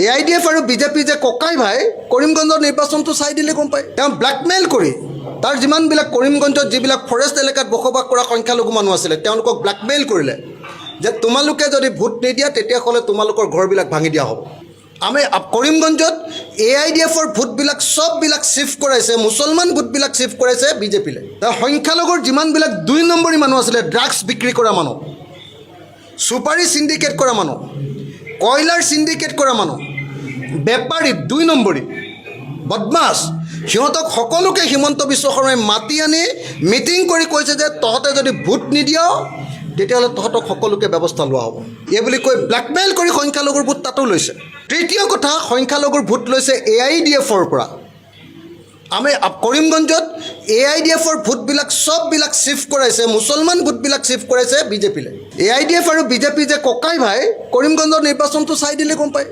AIDF আৰু BJP যে ককাই ভাই কৰিমগঞ্জৰ নিৰ্বাচনটো চাই দিলে গম পায় তেওঁ ব্লেকমেইল কৰি তাৰ যিমানবিলাক কৰিমগঞ্জত যিবিলাক ফৰেষ্ট এলেকাত বসবাস কৰা সংখ্যালঘু মানুহ আছিলে তেওঁলোকক ব্লেকমেইল কৰিলে যে তোমালোকে যদি ভোট নিদিয়া তেতিয়াহ'লে তোমালোকৰ ঘৰবিলাক ভাঙি দিয়া হ'ব আমি কৰিমগঞ্জত AIDFৰ ভোটবিলাক সববিলাক শিফ্ট কৰাইছে মুছলমান ভোটবিলাক শিফ্ট কৰাইছে বিজেপিলে সংখ্যালঘুৰ যিমানবিলাক 2 নম্বৰী মানুহ আছিলে ড্ৰাগছ বিক্ৰী কৰা মানুহ সুপাৰী সিন্ডিকেট কৰা মানুহ কয়লাৰ সিন্ডিকেট কৰা মানুহ বেপাৰী 2 নম্বৰী বদমাছ সিহঁতক সকলোকে হিমন্ত বিশ্ব শৰ্মাই মাতি আনি মিটিং কৰি কৈছে যে তহঁতে যদি ভোট নিদিয়া তেতিয়াহ'লে তহঁতক সকলোকে ব্যৱস্থা লোৱা হ'ব এই বুলি কৈ ব্লেকমেইল কৰি সংখ্যালঘুৰ ভোট তাতো লৈছে তৃতীয় কথা সংখ্যালঘুৰ ভোট লৈছে AIDFৰ পৰা আমি কৰিমগঞ্জত AIDFৰ ভোটবিলাক সববিলাক শিফ্ট কৰাইছে মুছলমান ভোটবিলাক শিফ্ট কৰাইছে বিজেপিলে AIDF আৰু বিজেপি যে ককাই ভাই কৰিমগঞ্জৰ নিৰ্বাচনটো চাই দিলে গম পায়